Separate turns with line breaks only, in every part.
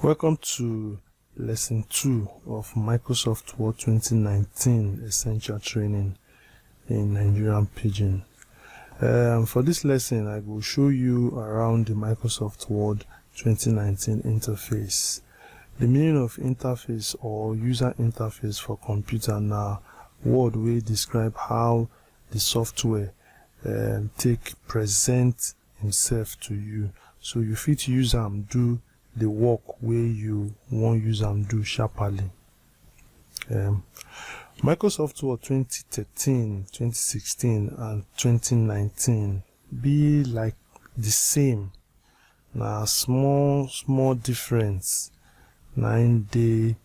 Welcome to lesson 2 of Microsoftword 2019 essential training in Nigerian Pidgin. For this lesson, I will show you around the Microsoftword 2019 interface. The meaning of interface or user interface for computer now word will describe how the software take present himself to you, so you fit use am do the work where you want use am do sharply. Microsoftword 2013, 2016 and 2019 be like the same. Now small difference na in dey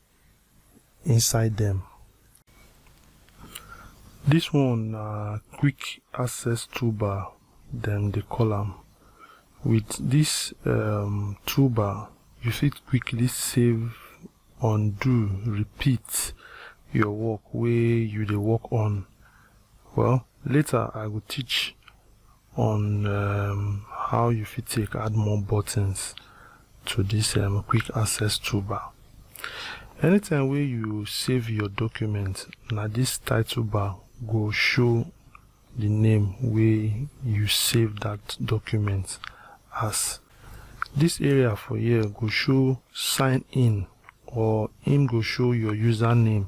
inside them. This one na quick access toolbar, them they call am. With this toolbar, you fit quickly save, undo, repeat your work where you dey work on. Well, later I will teach on how you fit take add more buttons to this quick access toolbar. Anytime where you save your document, now this title bar go show the name where you save that document as. This area for here go show sign in, or him go show your username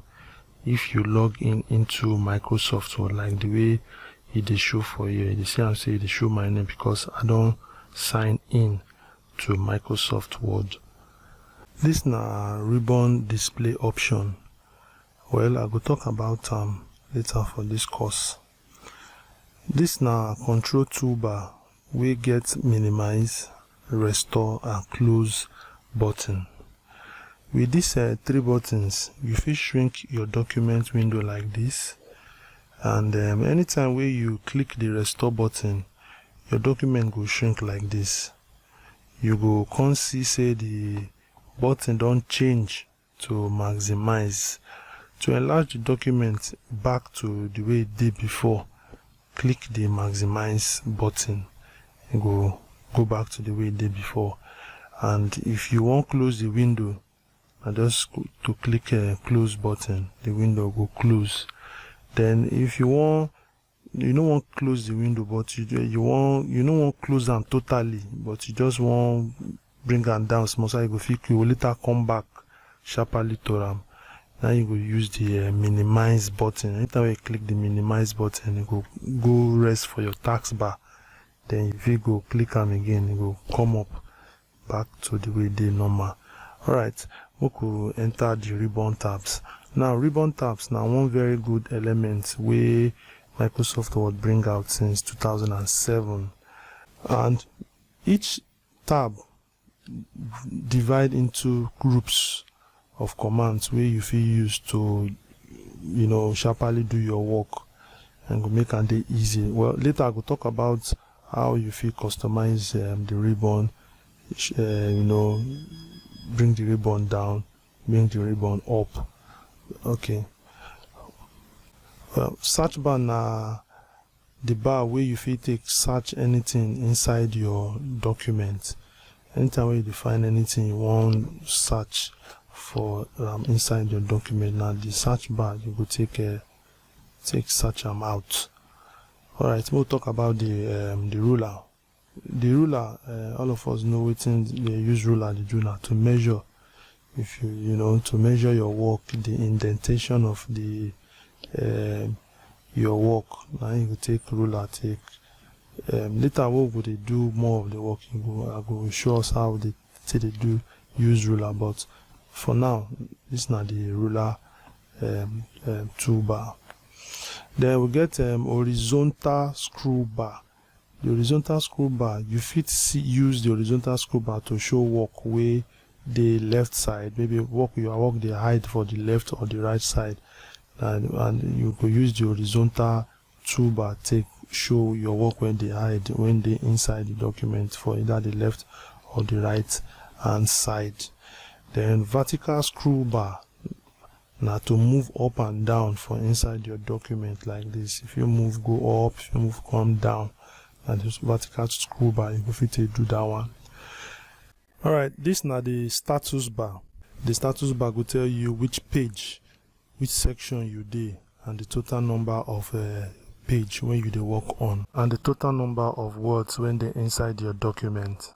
if you log in into Microsoftword, like the way it is show for here. You see I'm saying it show my name because I don't sign in to Microsoftword. This na ribbon display option. Well, I go talk about later for this course. This na control toolbar we get minimize, restore and close button. With these 3 buttons, you fit shrink your document window like this, and anytime where you click the restore button, your document go shrink like this. You go come see say the button don't change to maximize. To enlarge the document back to the way it did before, click the maximize button. You go back to the way it did before. And if you want close the window, and just to click a close button, the window go close. Then if you don't want close the window, but you don't want close them totally, but you just want bring them down small, so you will later come back sharply to them. Now you go use the minimize button. Anytime you click the minimize button, you go rest for your taskbar. Then if you go click them again, it will come up back to the way they normal. Alright, we could enter the ribbon tabs. Now ribbon tabs now one very good element where Microsoftword bring out since 2007, and each tab divide into groups of commands where you feel use to sharply do your work and go make it easy. Well, later I will talk about how you feel customize the ribbon, bring the ribbon down, bring the ribbon up. Okay. Well, search bar na the bar where you feel take search anything inside your document. Anytime you define anything you want search for inside your document, now the search bar you go take search them out. Alright, we'll talk about the ruler. The ruler, all of us know what they use ruler to do now to measure. If to measure your work, the indentation of the your work. Now you will take ruler, take later what would they do more of the work. I go show us how they do use ruler, but for now this is not the ruler toolbar. Then we get horizontal scroll bar. The horizontal scroll bar, you fit use the horizontal scroll bar to show work where the left side, maybe your work they hide for the left or the right side, and you could use the horizontal toolbar take show your work when they hide, when they inside the document for either the left or the right hand side. Then vertical scroll bar, now to move up and down for inside your document like this. If you move go up, if you move come down, and this vertical scroll bar, you go fit to do that one. Alright, this now the status bar. The status bar will tell you which page, which section you did, and the total number of page when you dey work on, and the total number of words when they inside your document.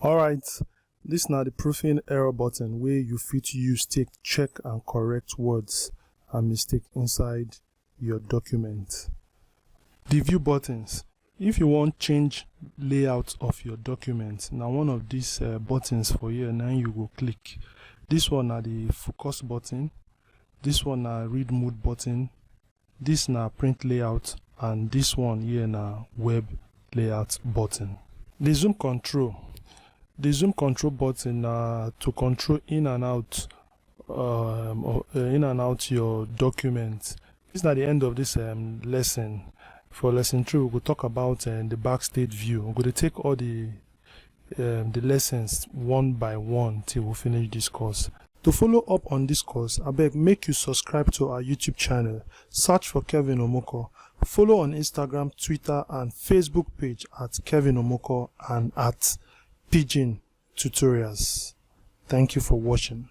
Alright, this now the proofing error button where you fit use take check and correct words and mistake inside your document. The view buttons. If you want change layout of your document, now one of these buttons for here, now you go click. This one are the focus button, this one are read mode button, this now print layout, and this one here now web layout button. The zoom control. The zoom control button to control in and out your document. This is at the end of this lesson. For lesson 3, we will talk about the backstage view. We're going to take all the lessons one by one till we finish this course. To follow up on this course, I beg make you subscribe to our YouTube channel. Search for Kelvinomokor. Follow on Instagram, Twitter, and Facebook page at Kelvinomokor and at Pidgin Tutorials. Thank you for watching.